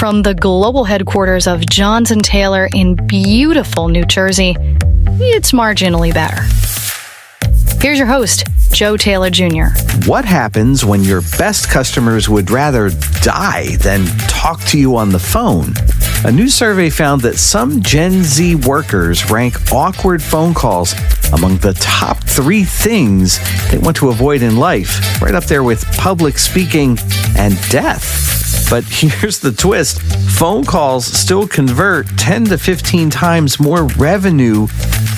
From the global headquarters of Johnson Taylor in beautiful New Jersey, it's Marginally Better. Here's your host, Joe Taylor Jr. What happens when your best customers would rather die than talk to you on the phone? A new survey found that some Gen Z workers rank awkward phone calls among the top 3 things they want to avoid in life, right up there with public speaking and death. But here's the twist. Phone calls still convert 10 to 15 times more revenue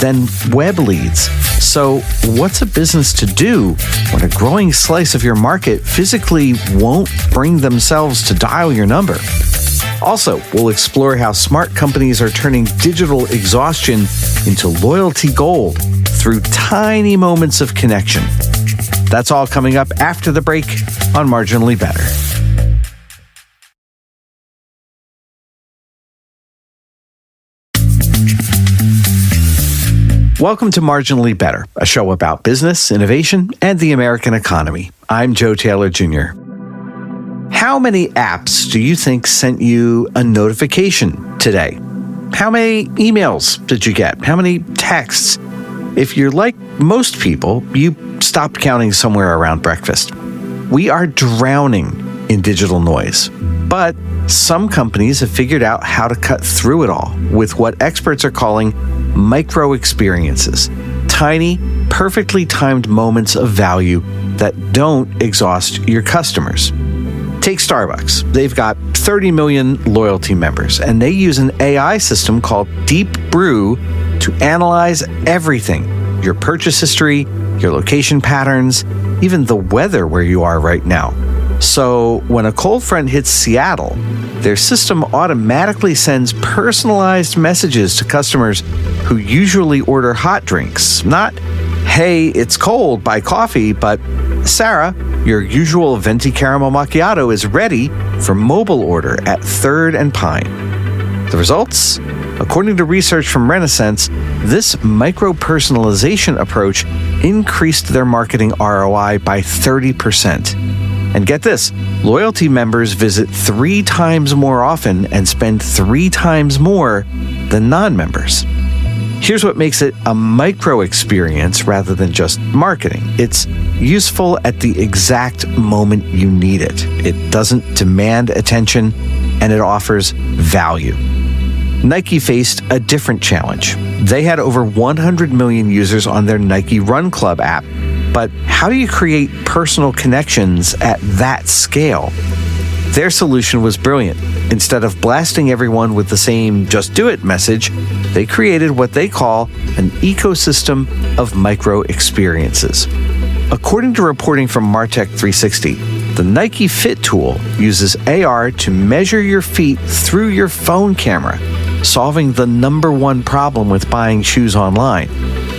than web leads. So what's a business to do when a growing slice of your market physically won't bring themselves to dial your number? Also, we'll explore how smart companies are turning digital exhaustion into loyalty gold through tiny moments of connection. That's all coming up after the break on Marginally Better. Welcome to Marginally Better, a show about business, innovation, and the American economy. I'm Joe Taylor Jr. How many apps do you think sent you a notification today? How many emails did you get? How many texts? If you're like most people, you stopped counting somewhere around breakfast. We are drowning in digital noise, but some companies have figured out how to cut through it all with what experts are calling micro experiences, tiny, perfectly timed moments of value that don't exhaust your customers. Take Starbucks. They've got 30 million loyalty members, and they use an AI system called Deep Brew to analyze everything: your purchase history, your location patterns, even the weather where you are right now. So when a cold front hits Seattle, their system automatically sends personalized messages to customers who usually order hot drinks. Not, hey, it's cold, buy coffee, but Sarah, your usual venti caramel macchiato is ready for mobile order at 3rd and Pine. The results? According to research from Renaissance, this micro-personalization approach increased their marketing ROI by 30%. And get this, loyalty members visit 3 times more often and spend 3 times more than non-members. Here's what makes it a micro experience rather than just marketing. It's useful at the exact moment you need it. It doesn't demand attention, and it offers value. Nike faced a different challenge. They had over 100 million users on their Nike Run Club app. But how do you create personal connections at that scale? Their solution was brilliant. Instead of blasting everyone with the same "just do it" message, they created what they call an ecosystem of micro experiences. According to reporting from Martech 360, the Nike Fit tool uses AR to measure your feet through your phone camera, solving the #1 problem with buying shoes online.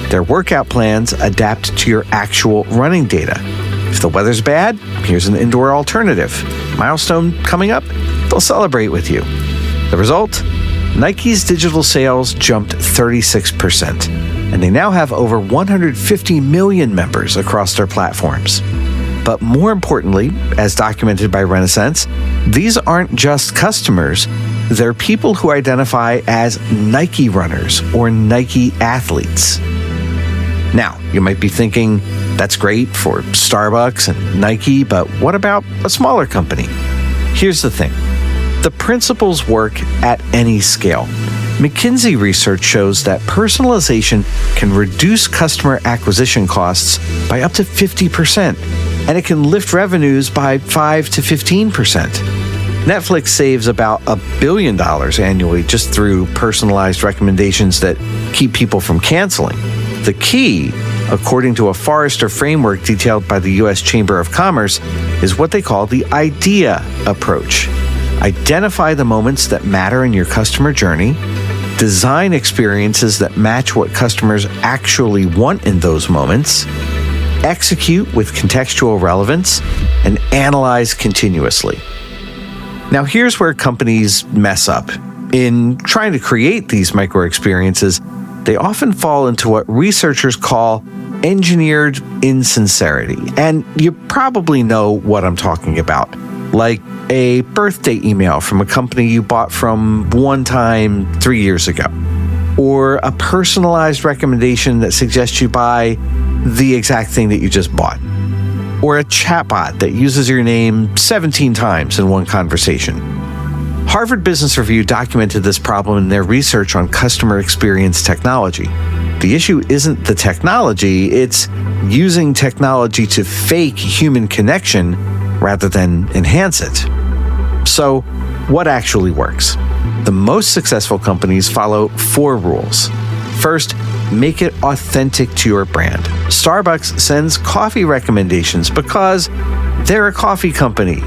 Their workout plans adapt to your actual running data. If the weather's bad, here's an indoor alternative. Milestone coming up, they'll celebrate with you. The result? Nike's digital sales jumped 36%, and they now have over 150 million members across their platforms. But more importantly, as documented by Renaissance, these aren't just customers. They're people who identify as Nike runners or Nike athletes. Now, you might be thinking, that's great for Starbucks and Nike, but what about a smaller company? Here's the thing. The principles work at any scale. McKinsey research shows that personalization can reduce customer acquisition costs by up to 50%, and it can lift revenues by 5 to 15%. Netflix saves about $1 billion annually just through personalized recommendations that keep people from canceling. The key, according to a Forrester framework detailed by the U.S. Chamber of Commerce, is what they call the IDEA approach. Identify the moments that matter in your customer journey, design experiences that match what customers actually want in those moments, execute with contextual relevance, and analyze continuously. Now, here's where companies mess up. In trying to create these micro experiences, they often fall into what researchers call engineered insincerity. And you probably know what I'm talking about. like a birthday email from a company you bought from one time 3 years ago, or a personalized recommendation that suggests you buy the exact thing that you just bought, or a chatbot that uses your name 17 times in one conversation. Harvard Business Review documented this problem in their research on customer experience technology. The issue isn't the technology, it's using technology to fake human connection rather than enhance it. So, what actually works? The most successful companies follow 4 rules. First, make it authentic to your brand. Starbucks sends coffee recommendations because they're a coffee company.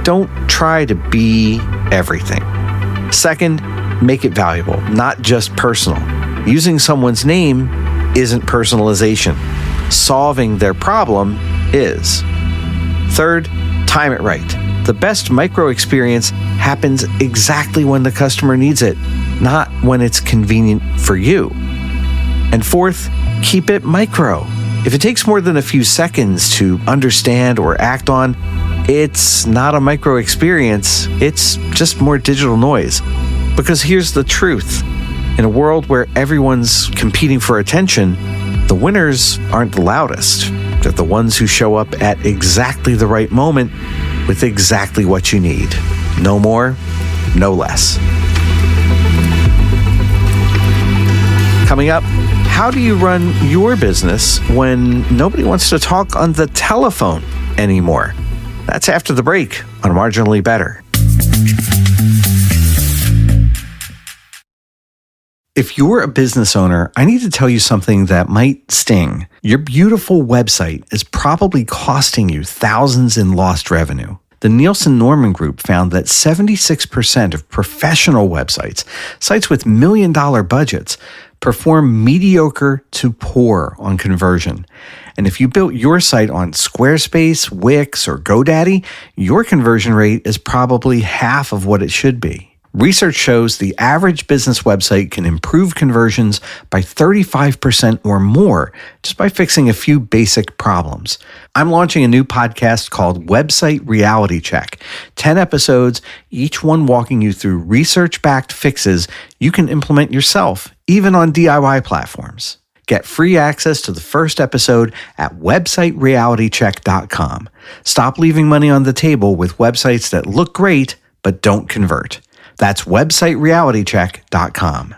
Don't try to be everything. Second, make it valuable, not just personal. Using someone's name isn't personalization. Solving their problem is. Third, time it right. The best micro experience happens exactly when the customer needs it, not when it's convenient for you. And fourth, keep it micro. If it takes more than a few seconds to understand or act on, it's not a micro experience, it's just more digital noise. Because here's the truth. In a world where everyone's competing for attention, the winners aren't the loudest. They're the ones who show up at exactly the right moment with exactly what you need. No more, no less. Coming up, how do you run your business when nobody wants to talk on the telephone anymore? That's after the break on Marginally Better. If you're a business owner, I need to tell you something that might sting. Your beautiful website is probably costing you thousands in lost revenue. The Nielsen-Norman Group found that 76% of professional websites, sites with million-dollar budgets, perform mediocre to poor on conversion. And if you built your site on Squarespace, Wix, or GoDaddy, your conversion rate is probably half of what it should be. Research shows the average business website can improve conversions by 35% or more just by fixing a few basic problems. I'm launching a new podcast called Website Reality Check. 10 episodes, each one walking you through research-backed fixes you can implement yourself, even on DIY platforms. Get free access to the first episode at websiterealitycheck.com. Stop leaving money on the table with websites that look great but don't convert. That's websiterealitycheck.com.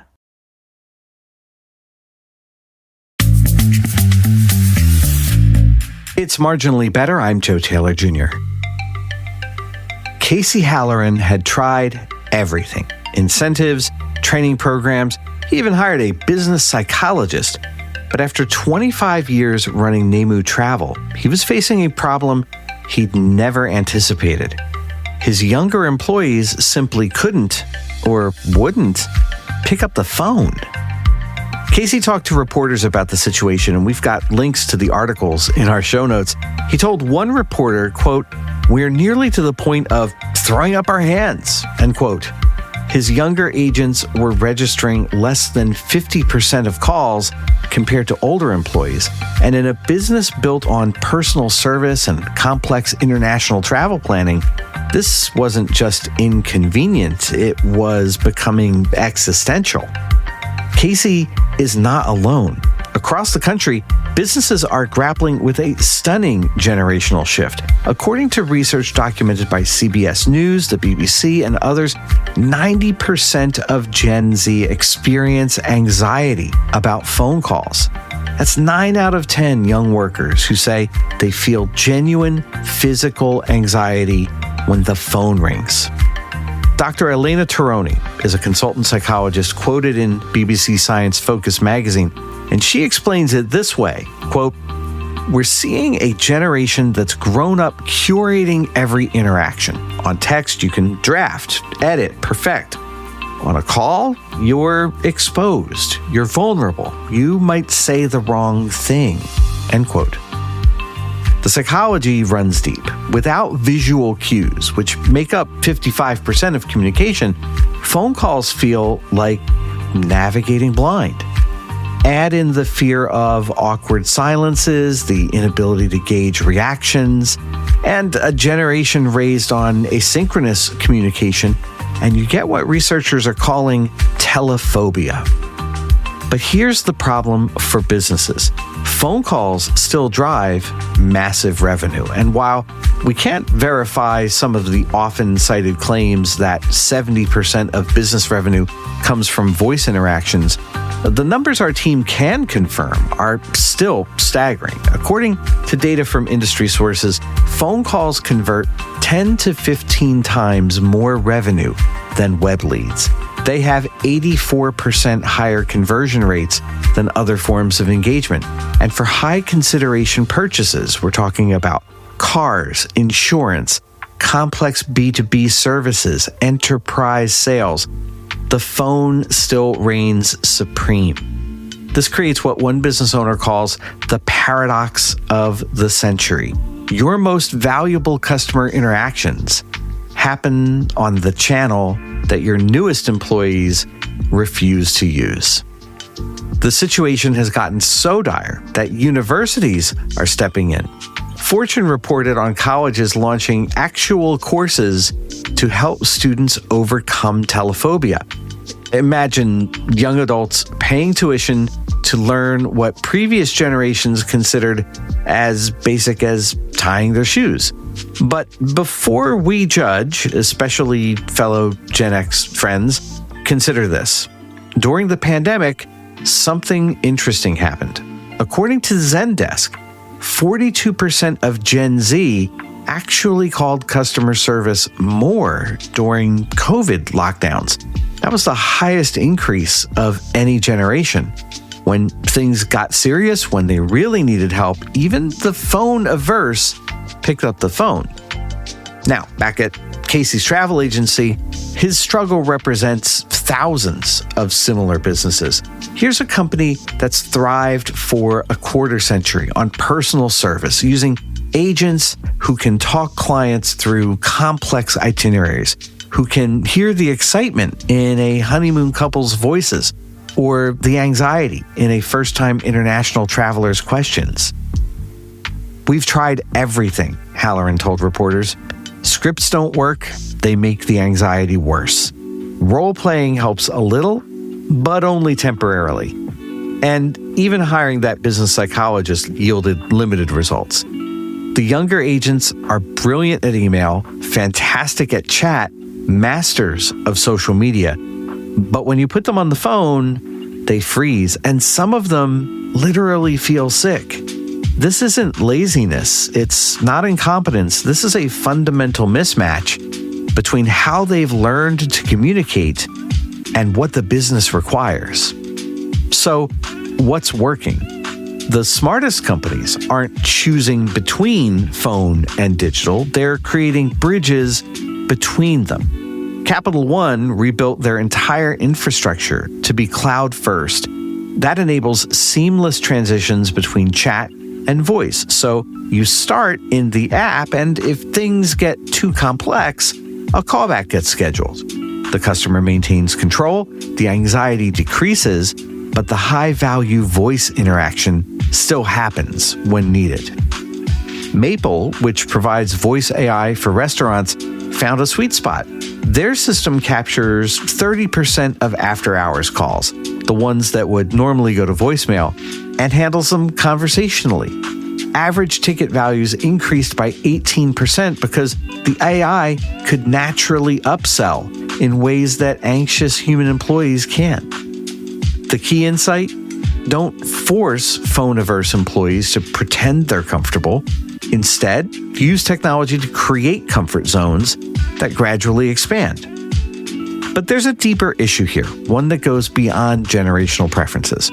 It's Marginally Better. I'm Joe Taylor Jr. Casey Halloran had tried everything. Incentives, training programs, he even hired a business psychologist. But after 25 years running Nemu Travel, he was facing a problem he'd never anticipated. His younger employees simply couldn't, or wouldn't, pick up the phone. Casey talked to reporters about the situation, and we've got links to the articles in our show notes. He told one reporter, quote, "We're nearly to the point of throwing up our hands," end quote. His younger agents were registering less than 50% of calls compared to older employees. And in a business built on personal service and complex international travel planning, this wasn't just inconvenient, it was becoming existential. Casey is not alone. Across the country, businesses are grappling with a stunning generational shift. According to research documented by CBS News, the BBC, and others, 90% of Gen Z experience anxiety about phone calls. That's 9 out of 10 young workers who say they feel genuine physical anxiety when the phone rings. Dr. Elena Tironi is a consultant psychologist quoted in BBC Science Focus magazine, and she explains it this way, quote, "We're seeing a generation that's grown up curating every interaction. On text, you can draft, edit, perfect. On a call, you're exposed, you're vulnerable, you might say the wrong thing," end quote. The psychology runs deep. Without visual cues, which make up 55% of communication, phone calls feel like navigating blind. Add in the fear of awkward silences, the inability to gauge reactions, and a generation raised on asynchronous communication, and you get what researchers are calling telephobia. But here's the problem for businesses. Phone calls still drive massive revenue. And while we can't verify some of the often cited claims that 70% of business revenue comes from voice interactions, the numbers our team can confirm are still staggering. According to data from industry sources, phone calls convert 10 to 15 times more revenue than web leads. They have 84% higher conversion rates than other forms of engagement. And for high consideration purchases, we're talking about cars, insurance, complex B2B services, enterprise sales, the phone still reigns supreme. This creates what one business owner calls the paradox of the century. Your most valuable customer interactions happen on the channel that your newest employees refuse to use. The situation has gotten so dire that universities are stepping in. Fortune reported on colleges launching actual courses to help students overcome telephobia. Imagine young adults paying tuition to learn what previous generations considered as basic as tying their shoes. But before we judge, especially fellow Gen X friends, consider this. During the pandemic, something interesting happened. According to Zendesk, 42% of Gen Z actually called customer service more during COVID lockdowns. That was the highest increase of any generation. When things got serious, when they really needed help, even the phone averse picked up the phone. Now, back at Casey's travel agency, his struggle represents thousands of similar businesses. Here's a company that's thrived for a quarter century on personal service, using agents who can talk clients through complex itineraries, who can hear the excitement in a honeymoon couple's voices or the anxiety in a first-time international traveler's questions. We've tried everything, Halloran told reporters. Scripts don't work, they make the anxiety worse. Role-playing helps a little, but only temporarily. And even hiring that business psychologist yielded limited results. The younger agents are brilliant at email, fantastic at chat, masters of social media. But when you put them on the phone, they freeze, and some of them literally feel sick. This isn't laziness. It's not incompetence. This is a fundamental mismatch between how they've learned to communicate and what the business requires. So, what's working? The smartest companies aren't choosing between phone and digital. They're creating bridges between them. Capital One rebuilt their entire infrastructure to be cloud first. That enables seamless transitions between chat and voice. So you start in the app, and if things get too complex, a callback gets scheduled. The customer maintains control, the anxiety decreases, but the high-value voice interaction still happens when needed. Maple, which provides voice AI for restaurants, found a sweet spot. Their system captures 30% of after-hours calls, the ones that would normally go to voicemail, and handles them conversationally. Average ticket values increased by 18% because the AI could naturally upsell in ways that anxious human employees can't. The key insight? Don't force phone-averse employees to pretend they're comfortable. Instead, use technology to create comfort zones that gradually expand. But there's a deeper issue here, one that goes beyond generational preferences.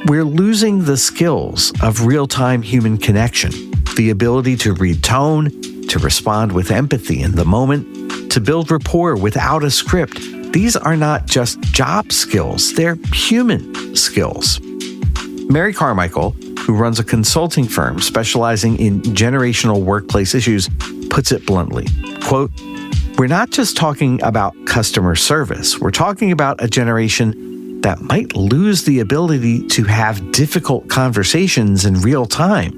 We're losing the skills of real-time human connection, the ability to read tone, to respond with empathy in the moment, to build rapport without a script. These are not just job skills, they're human skills. Mary Carmichael, who runs a consulting firm specializing in generational workplace issues, puts it bluntly, quote, "We're not just talking about customer service. We're talking about a generation that might lose the ability to have difficult conversations in real time.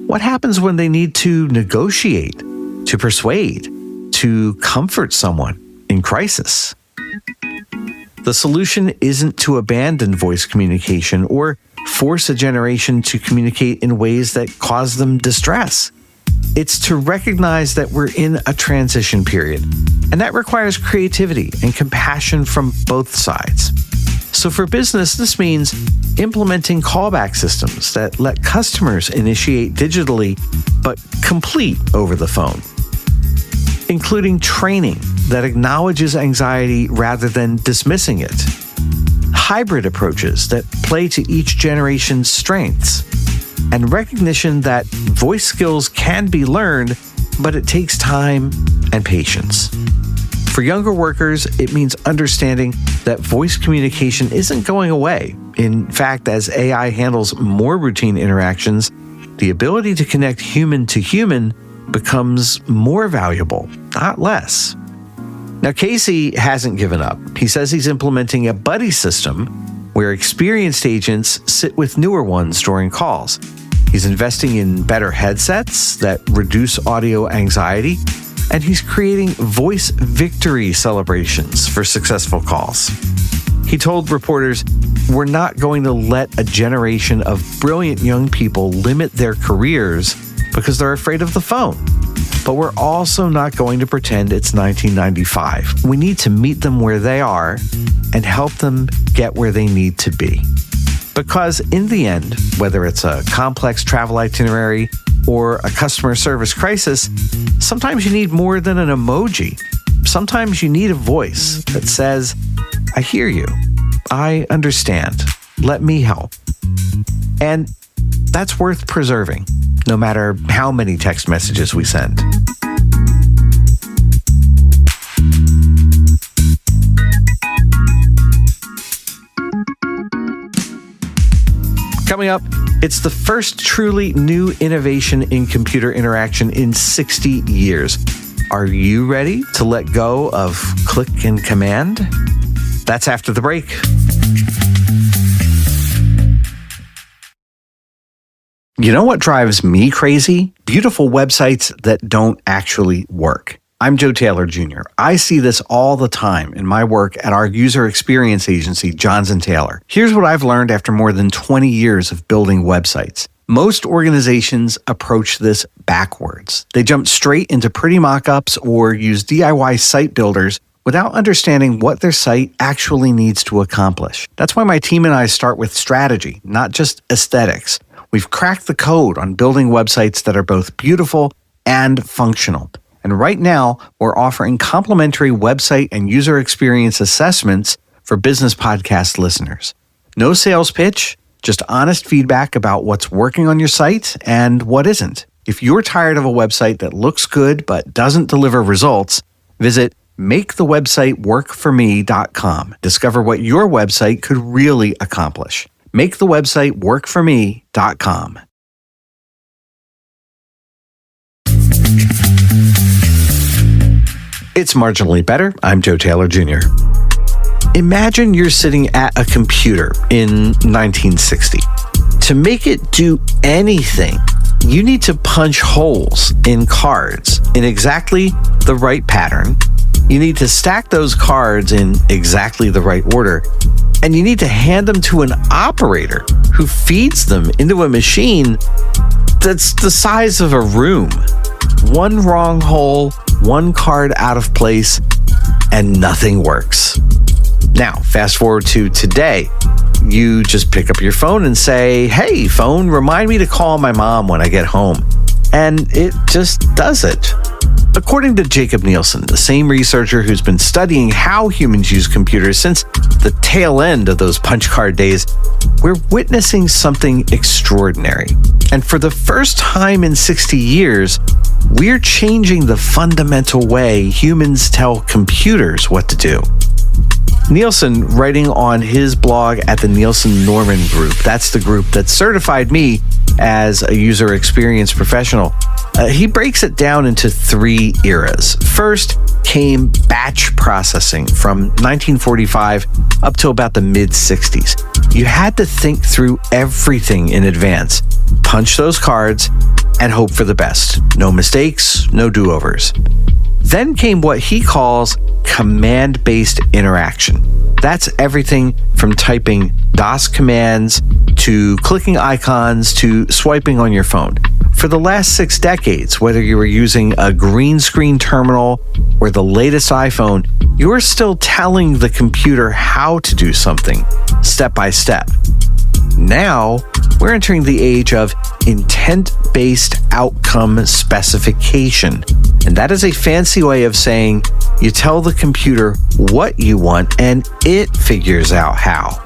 What happens when they need to negotiate, to persuade, to comfort someone in crisis? The solution isn't to abandon voice communication or force a generation to communicate in ways that cause them distress. It's to recognize that we're in a transition period, and that requires creativity and compassion from both sides. So for business, this means implementing callback systems that let customers initiate digitally but complete over the phone, including training that acknowledges anxiety rather than dismissing it, hybrid approaches that play to each generation's strengths, and recognition that voice skills can be learned, but it takes time and patience. For younger workers, it means understanding that voice communication isn't going away. In fact, as AI handles more routine interactions, the ability to connect human to human becomes more valuable, not less. Now, Casey hasn't given up. He says he's implementing a buddy system where experienced agents sit with newer ones during calls. He's investing in better headsets that reduce audio anxiety, and he's creating voice victory celebrations for successful calls. He told reporters, "We're not going to let a generation of brilliant young people limit their careers because they're afraid of the phone. But we're also not going to pretend it's 1995. We need to meet them where they are and help them get where they need to be." Because in the end, whether it's a complex travel itinerary or a customer service crisis, sometimes you need more than an emoji. Sometimes you need a voice that says, "I hear you. I understand. Let me help." And that's worth preserving, no matter how many text messages we send. Coming up, it's the first truly new innovation in computer interaction in 60 years. Are you ready to let go of click and command? That's after the break. You know what drives me crazy? Beautiful websites that don't actually work. I'm Joe Taylor Jr. I see this all the time in my work at our user experience agency, Johns & Taylor. Here's what I've learned after more than 20 years of building websites. Most organizations approach this backwards. They jump straight into pretty mock-ups or use DIY site builders without understanding what their site actually needs to accomplish. That's why my team and I start with strategy, not just aesthetics. We've cracked the code on building websites that are both beautiful and functional. And right now, we're offering complimentary website and user experience assessments for business podcast listeners. No sales pitch, just honest feedback about what's working on your site and what isn't. If you're tired of a website that looks good but doesn't deliver results, visit makethewebsiteworkforme.com. Discover what your website could really accomplish. makethewebsiteworkforme.com. It's Marginally Better. I'm Joe Taylor Jr. Imagine you're sitting at a computer in 1960. To make it do anything, you need to punch holes in cards in exactly the right pattern. You need to stack those cards in exactly the right order. And you need to hand them to an operator who feeds them into a machine that's the size of a room. One wrong hole, one card out of place, and nothing works. Now, fast forward to today. You just pick up your phone and say, "Hey, phone, remind me to call my mom when I get home." And it just does it. According to Jacob Nielsen, the same researcher who's been studying how humans use computers since the tail end of those punch card days, we're witnessing something extraordinary. And for the first time in 60 years, we're changing the fundamental way humans tell computers what to do. Nielsen, writing on his blog at the Nielsen Norman Group, that's the group that certified me as a user experience professional, he breaks it down into 3 eras. First came batch processing from 1945 up to about the mid-60s. You had to think through everything in advance, punch those cards, and hope for the best. No mistakes, no do-overs. Then came what he calls command-based interaction. That's everything from typing DOS commands to clicking icons to swiping on your phone. For the last 6 decades, whether you were using a green screen terminal or the latest iPhone, you're still telling the computer how to do something, step by step. Now, we're entering the age of intent-based outcome specification. And that is a fancy way of saying you tell the computer what you want and it figures out how.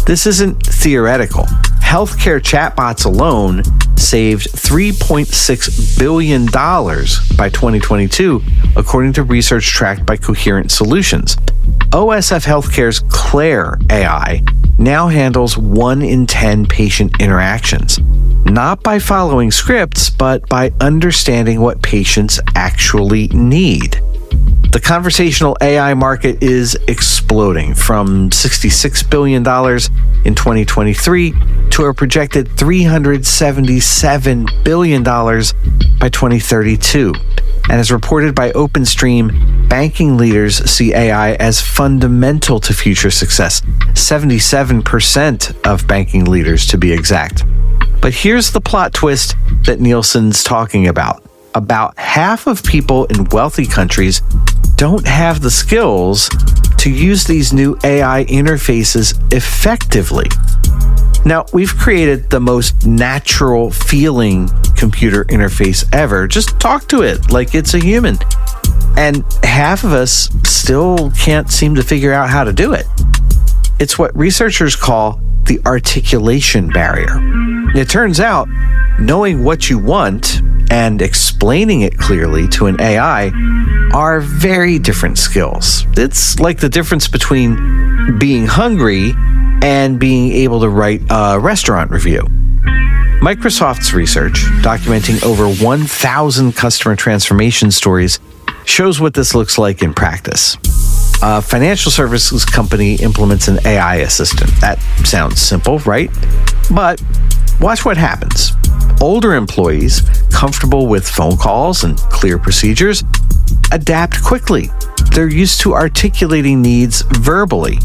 This isn't theoretical. Healthcare chatbots alone saved $3.6 billion by 2022, according to research tracked by Coherent Solutions. OSF Healthcare's Claire AI now handles 1 in 10 patient interactions, not by following scripts, but by understanding what patients actually need. The conversational AI market is exploding from $66 billion in 2023 to a projected $377 billion by 2032. And as reported by OpenStream, banking leaders see AI as fundamental to future success, 77% of banking leaders to be exact. But here's the plot twist that Nielsen's talking about. About half of people in wealthy countries don't have the skills to use these new AI interfaces effectively. Now, we've created the most natural feeling computer interface ever. Just talk to it like it's a human. And half of us still can't seem to figure out how to do it. It's what researchers call the articulation barrier. It turns out knowing what you want and explaining it clearly to an AI are very different skills. It's like the difference between being hungry and being able to write a restaurant review. Microsoft's research, documenting over 1,000 customer transformation stories, shows what this looks like in practice. A financial services company implements an AI assistant. That sounds simple, right? But watch what happens. Older employees, comfortable with phone calls and clear procedures, adapt quickly. They're used to articulating needs verbally.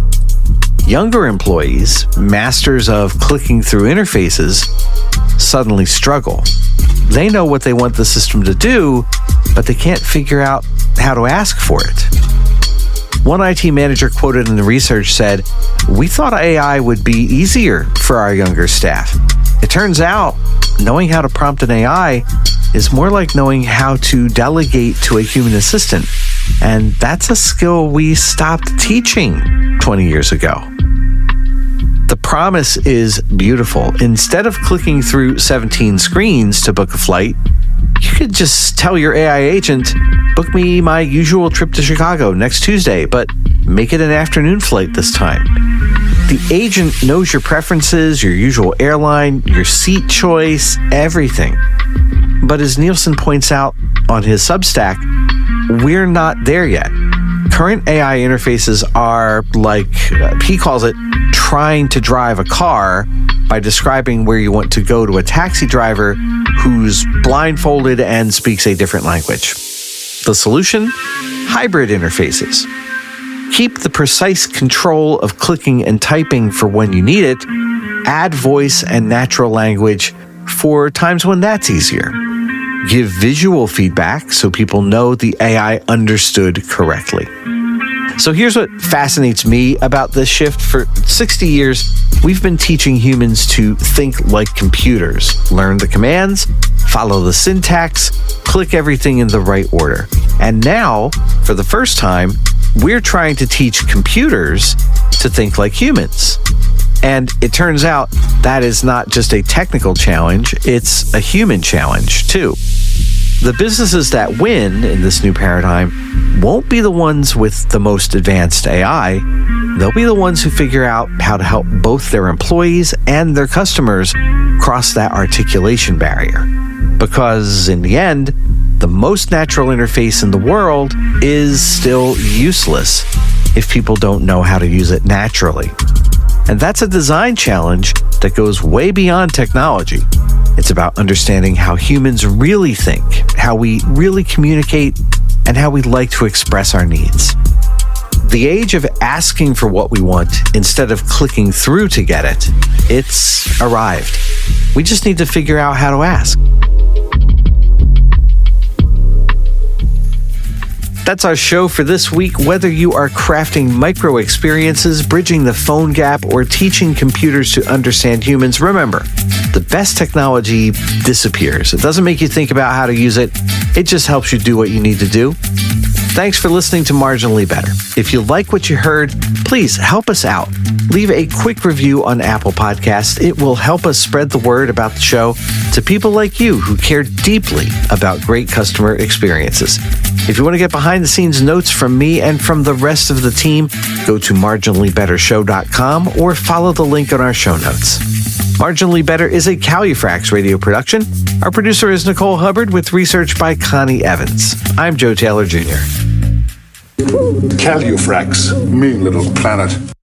Younger employees, masters of clicking through interfaces, suddenly struggle. They know what they want the system to do, but they can't figure out how to ask for it. One IT manager quoted in the research said, "We thought AI would be easier for our younger staff. It turns out knowing how to prompt an AI is more like knowing how to delegate to a human assistant. And that's a skill we stopped teaching 20 years ago." The promise is beautiful. Instead of clicking through 17 screens to book a flight, you could just tell your AI agent, "Book me my usual trip to Chicago next Tuesday, but make it an afternoon flight this time." The agent knows your preferences, your usual airline, your seat choice, everything. But as Nielsen points out on his Substack, we're not there yet. Current AI interfaces are like, he calls it, trying to drive a car by describing where you want to go to a taxi driver who's blindfolded and speaks a different language. The solution? Hybrid interfaces. Keep the precise control of clicking and typing for when you need it. Add voice and natural language for times when that's easier. Give visual feedback so people know the AI understood correctly. So here's what fascinates me about this shift. For 60 years, we've been teaching humans to think like computers, learn the commands, follow the syntax, click everything in the right order. And now, for the first time, we're trying to teach computers to think like humans. And it turns out that is not just a technical challenge, it's a human challenge too. The businesses that win in this new paradigm won't be the ones with the most advanced AI. They'll be the ones who figure out how to help both their employees and their customers cross that articulation barrier. Because in the end, the most natural interface in the world is still useless if people don't know how to use it naturally. And that's a design challenge that goes way beyond technology. It's about understanding how humans really think, how we really communicate, and how we like to express our needs. The age of asking for what we want instead of clicking through to get it, it's arrived. We just need to figure out how to ask. That's our show for this week. Whether you are crafting micro experiences, bridging the phone gap, or teaching computers to understand humans, remember, the best technology disappears. It doesn't make you think about how to use it. It just helps you do what you need to do. Thanks for listening to Marginally Better. If you like what you heard, please help us out. Leave a quick review on Apple Podcasts. It will help us spread the word about the show to people like you who care deeply about great customer experiences. If you want to get behind-the-scenes notes from me and from the rest of the team, go to marginallybettershow.com or follow the link on our show notes. Marginally Better is a Calufrax radio production. Our producer is Nicole Hubbard with research by Connie Evans. I'm Joe Taylor Jr. Calufrax, mean little planet.